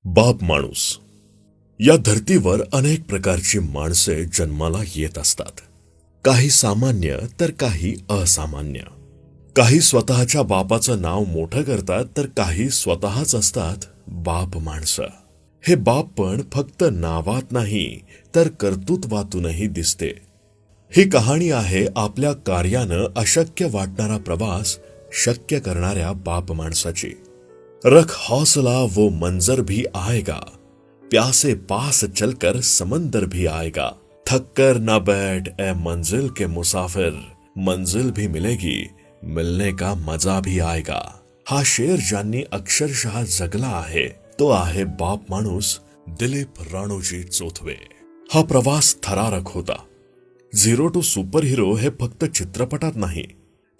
बाप माणूस. या धर्तीवर अनेक प्रकारची माणसे जन्माला येत असतात. काही सामान्य तर काही असामान्य. काही स्वतःच्या बापाचं नाव मोठं करतात तर काही स्वतःच असतात बाप माणसं. हे बाप पण फक्त नावात नाही तर कर्तृत्वातूनही दिसते. ही कहाणी आहे आपल्या कार्यानं अशक्य वाटणारा प्रवास शक्य करणाऱ्या बाप माणसाची. रख हौसला वो मंजर भी आएगा, प्यासे पास चलकर समंदर भी आएगा, थक कर न बैठ ए मंजिल के मुसाफिर, मंजिल भी मिलेगी, मिलने का मजा भी आएगा. हा शेर ज्यांनी अक्षरशः जगला आहे तो आहे बाप माणूस दिलीप राणोजी चोथवे. हा प्रवास थरारक होता. झिरो टू सुपर हिरो हे फक्त चित्रपटात नाही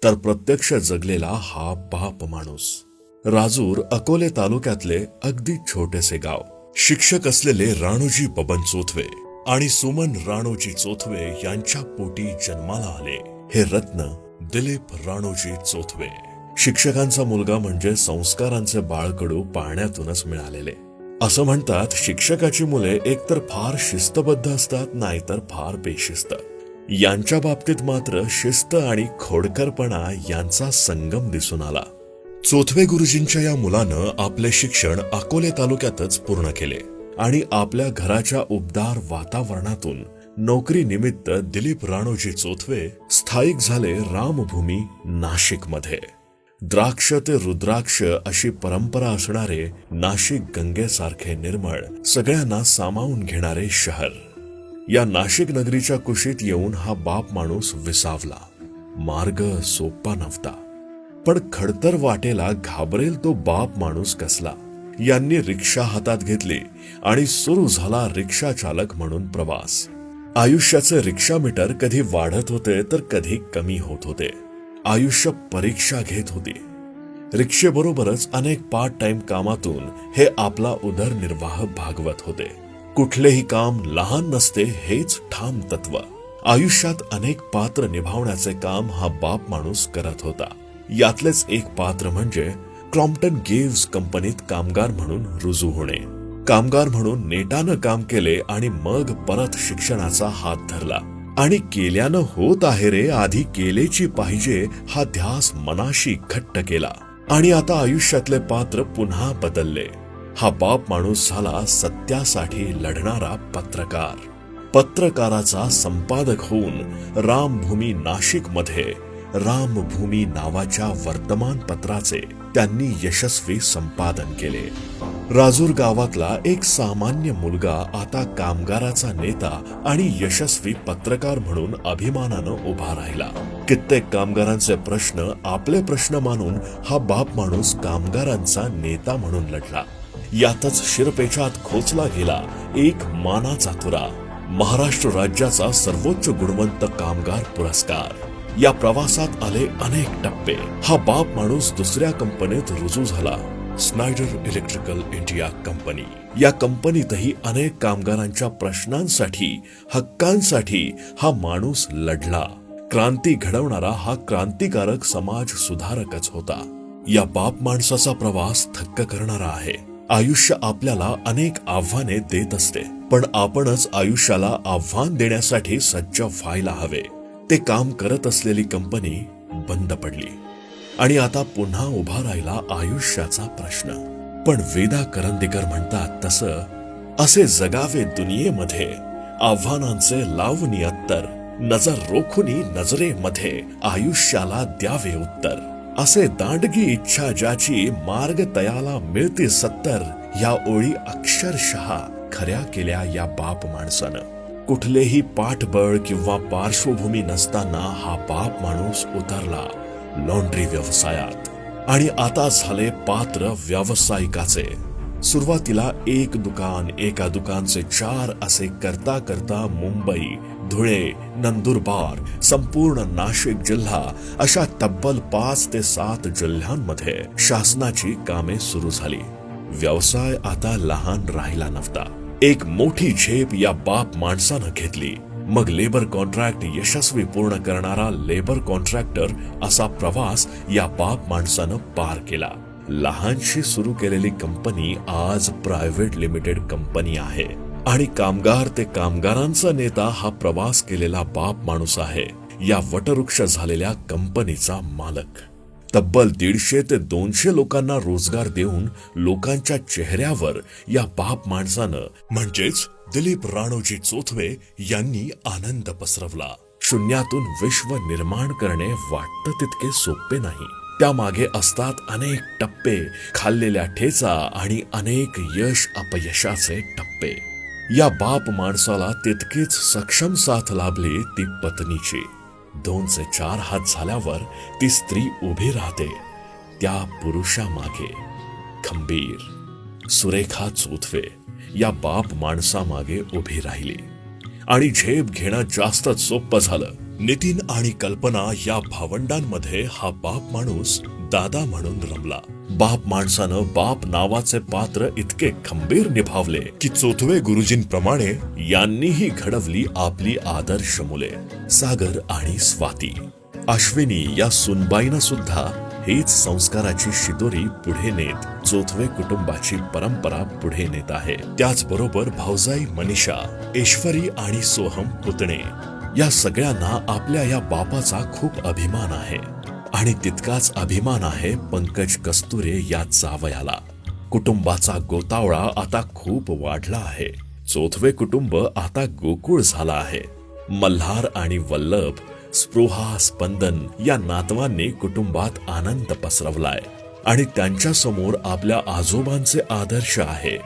तर प्रत्यक्ष जगलेला हा बाप माणूस. राजूर अकोले तालुक्यातले अगदी छोटेसे गाव. शिक्षक असलेले राणोजी बबन चोथवे आणि सुमन राणोजी चोथवे यांच्या पोटी जन्माला आले हे रत्न दिलीप राणोजी चोथवे. शिक्षकांचा मुलगा म्हणजे संस्कारांचे बाळकडू पाळण्यातूनच मिळालेले. असं म्हणतात शिक्षकाची मुले एकतर फार शिस्तबद्ध असतात नाहीतर फार बेशिस्त. यांच्या बाबतीत मात्र शिस्त आणि खोडकरपणा यांचा संगम दिसून आला. चोथवे गुरुजींच्या या मुलानं आपले शिक्षण अकोले तालुक्यातच पूर्ण केले आणि आपल्या घराच्या उबदार वातावरणातून नोकरी निमित्त दिलीप राणोजी चोथवे स्थायिक झाले रामभूमी नाशिकमध्ये. द्राक्ष ते रुद्राक्ष अशी परंपरा असणारे नाशिक गंगेसारखे निर्मळ सगळ्यांना सामावून घेणारे शहर. या नाशिक नगरीच्या कुशीत येऊन हा बाप माणूस विसावला. मार्ग सोपा नव्हता पण खडतर वाटेला घाबरेल तो बाप माणूस कसला. यांनी रिक्षा हातात घेतली आणि सुरू झाला रिक्षा चालक म्हणून प्रवास. आयुष्याचे रिक्षा मीटर कधी वाढत होते तर कधी कमी होत होते. आयुष्य परीक्षा घेत होती. रिक्षेबरोबरच अनेक पार्ट टाइम कामातून हे आपला उदरनिर्वाह भागवत होते. कुठलेही काम लहान नसते हेच ठाम तत्व. आयुष्यात अनेक पात्र निभावण्याचे काम हा बाप माणूस करत होता. यातलेच एक पात्र म्हणजे क्रॉम्प्टन गेव्स कंपनीत कामगार म्हणून रुजू होणे. कामगार म्हणून नेटानं काम केले आणि मग परत शिक्षणाचा हात धरला आणि केल्यानं होत आहे रे आधी केलेची पाहिजे हा ध्यास मनाशी घट्ट केला आणि आता आयुष्यातले पात्र पुन्हा बदलले. हा बाप माणूस झाला सत्यासाठी लढणारा पत्रकार. पत्रकाराचा संपादक होऊन रामभूमी नाशिकमध्ये रामभूमी नावाच्या वर्तमानपत्राचे त्यांनी यशस्वी संपादन केले. राजूर गावातला एक सामान्य मुलगा आता कामगाराचा नेता आणि यशस्वी पत्रकार म्हणून अभिमानानं उभा राहिला. कित्येक कामगारांचे प्रश्न आपले प्रश्न मानून हा बाप माणूस कामगारांचा नेता म्हणून लढला. यातच शिरपेचात खोचला गेला एक मानाचा तुरा, महाराष्ट्र राज्याचा सर्वोच्च गुणवंत कामगार पुरस्कार. या प्रवासात आले अनेक टप्पे. हा बाप माणूस दुसऱ्या कंपनीत रुजू झाला, स्नायडर इलेक्ट्रिकल इंडिया कंपनी. या कंपनीतही अनेक कामगारांच्या प्रश्नांसाठी हक्कांसाठी हा माणूस लढला. क्रांती घडवणारा हा क्रांतिकारक समाज सुधारकच होता. या बाप माणसाचा प्रवास थक्क करणारा आहे. आयुष्य आपल्याला अनेक आव्हाने देत असते पण आपणच आयुष्याला आव्हान देण्यासाठी सज्ज व्हायला हवे. ते काम करत असलेली कंपनी बंद पडली आणि आता पुन्हा उभा राहिला आयुष्याचा प्रश्न. पण वेदा करंदीकर म्हणतात तसं असे जगावे दुनियेमध्ये, आव्हानांचे लावणी अत्तर, नजर रोखुनी नजरेमध्ये आयुष्याला द्यावे उत्तर. असे दांडगी इच्छा ज्याची मार्ग तयाला मिळते सत्तर. या ओळी अक्षरशः खऱ्या केल्या या बाप माणसानं. कुठलेही पाठबळ किंवा पार्श्वभूमी नसताना हा बाप माणूस उतरला लॉन्ड्री व्यवसायात आणि आता झाले पात्र व्यावसायिकाचे. सुरुवातीला एक दुकान, एका दुकानचे 4 असे करता करता मुंबई, धुळे, नंदुरबार, संपूर्ण नाशिक जिल्हा अशा तब्बल 5 ते 7 जिल्ह्यांमध्ये शासनाची कामे सुरू झाली. व्यवसाय आता लहान राहिला नव्हता. एक मोठी झेप या बाप माणसानं घेतली. मग लेबर कॉन्ट्रॅक्ट यशस्वी पूर्ण करणारा लेबर कॉन्ट्रॅक्टर असा प्रवास या बाप माणसानं पार केला. लहानशी सुरू केलेली कंपनी आज प्रायव्हेट लिमिटेड कंपनी आहे आणि कामगार ते कामगारांचा नेता हा प्रवास केलेला बाप माणूस आहे या वटवृक्ष झालेल्या कंपनीचा मालक. तब्बल 150 ते 200 लोकांना रोजगार देऊन लोकांच्या चेहऱ्यावर या बाप माणसानं म्हणजेच दिलीप राणोजी चोथवे यांनी आनंद पसरवला. शून्यातून विश्व निर्माण करणे वाटतं तितके सोपे नाही. त्यामागे असतात अनेक टप्पे, खाल्लेल्या ठेचा आणि अनेक यश अपयशाचे टप्पे. या बाप माणसाला तितकीच सक्षम साथ लाभली ती पत्नीची. 2 चे 4 हात झाल्यावर ती स्त्री उभी राहते त्या पुरुषामागे. खंबीर सुरेखा चोथवे या बाप माणसामागे उभी राहिली आणि झेप घेणं जास्तच सोपं झालं. नितीन आणि कल्पना या भावंडांमध्ये हा बाप माणूस दादा म्हणून रमला. बाप माणसानं बाप नावाचे पात्र इतके खंबीर निभावले की चोथवे गुरुजींप्रमाणे यांनीही घडवली आपली आदर्श मुले, सागर आणि स्वाती. अश्विनी या सुनबाईनं सुद्धा हीच संस्काराची शिदोरी पुढे नेत चोथवे कुटुंबाची परंपरा पुढे नेत आहे. त्याचबरोबर भाऊजाई मनीषा, ईश्वरी आणि सोहम पुतणे या सगळ्यांना आपल्या या बापाचा खूप अभिमान आहे आणि तितकाच अभिमान आहे पंकज कस्तुरे या जावयाला. कुटुंबाचा गोतावळा आता खूप वाढला आहे. चोथवे कुटुंब आता गोकुळ झाला आहे. मल्हार आणि वल्लभ, स्पृहा, स्पंदन या नातवांनी कुटुंबात आनंद पसरवलाय आणि त्यांच्या समोर आपल्या आजोबांचे आदर्श आहे.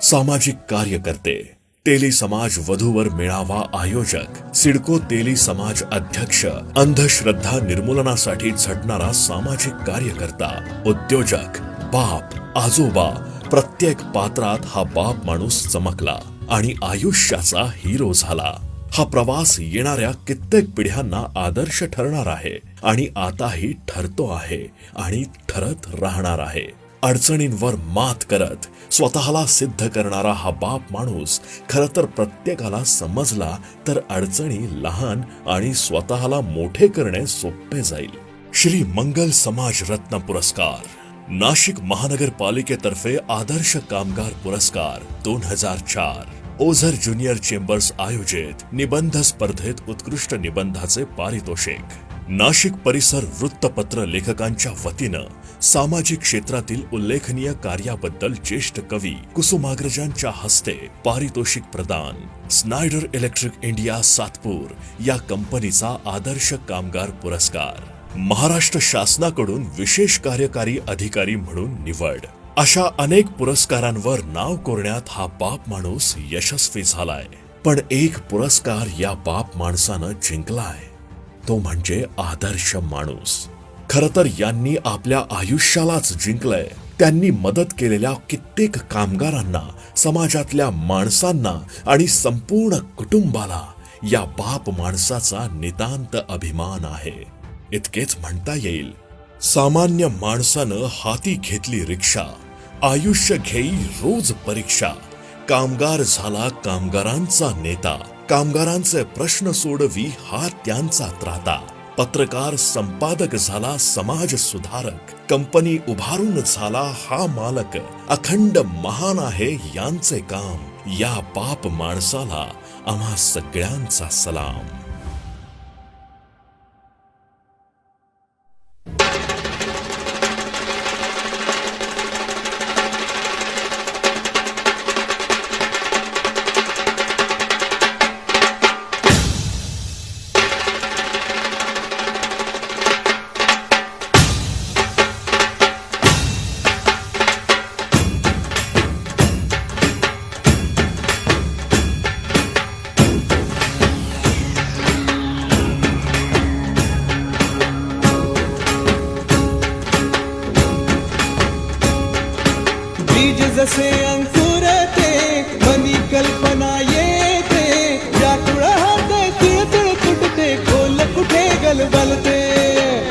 सामाजिक कार्यकर्ते, तेली समाज वधूवर मेळावा आयोजक, सिडको तेली समाज अध्यक्ष, अंधश्रद्धा निर्मूलनासाठी झटणारा सामाजिक कार्यकर्ता, उद्योजक, बाप, आजोबा, प्रत्येक पात्रात हा बाप माणूस चमकला आणि आयुष्याचा हिरो झाला. हा प्रवास येणाऱ्या कित्येक पिढ्यांना आदर्श ठरणार आहे आणि आताही ठरतो आहे आणि ठरत राहणार आहे. अडचणींवर मात करत स्वतःला सिद्ध करणारा हा बाप माणूस खरं तर प्रत्येकाला समजला तर अडचणी लहान आणि स्वतःला मोठे करणे सोपे जाईल. श्री मंगल समाज रत्न पुरस्कार, नाशिक महानगरपालिकेतर्फे आदर्श कामगार पुरस्कार 2004, ओझर ज्युनियर चेंबर्स आयोजित निबंध स्पर्धेत उत्कृष्ट निबंधाचे पारितोषिक, नाशिक परिसर वृत्तपत्र लेखकांच्या वतीनं सामाजिक क्षेत्रातील उल्लेखनीय कार्याबद्दल ज्येष्ठ कवी कुसुमाग्रजांच्या हस्ते पारितोषिक प्रदान, स्नायडर इलेक्ट्रिक इंडिया सातपूर या कंपनीचा आदर्श कामगार पुरस्कार, महाराष्ट्र शासनाकडून विशेष कार्यकारी अधिकारी म्हणून निवड, अशा अनेक पुरस्कारांवर नाव कोरण्यात हा बाप माणूस यशस्वी झालाय. पण एक पुरस्कार या बाप माणसानं जिंकलाय, तो म्हणजे आदर्श माणूस. खरं तर यांनी आपल्या आयुष्यालाच जिंकलंय. त्यांनी मदत केलेल्या कित्येक कामगारांना, समाजातल्या माणसांना आणि संपूर्ण कुटुंबाला या बाप माणसाचा नितांत अभिमान आहे. इतकेच म्हणता येईल. सामान्य माणसानं हाती घेतली रिक्षा, आयुष्य घेई रोज परीक्षा. कामगार झाला कामगारांचा नेता, कामगारांचे प्रश्न सोडवी हा त्यांचा त्राता. पत्रकार संपादक झाला समाज सुधारक, कंपनी उभारून झाला हा मालक. अखंड महान आहे यांचे काम, या बाप माणसाला आम्हा सगळ्यांचा सलाम. जसे अंकुरते मनी कल्पना येते, व्याकुळ हाते तिळतिळ फुटते, खोल कुठे गलबलते.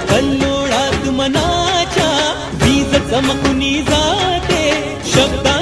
कल्लोळात मनाच्या वीज चमकुनी जाते, शब्दा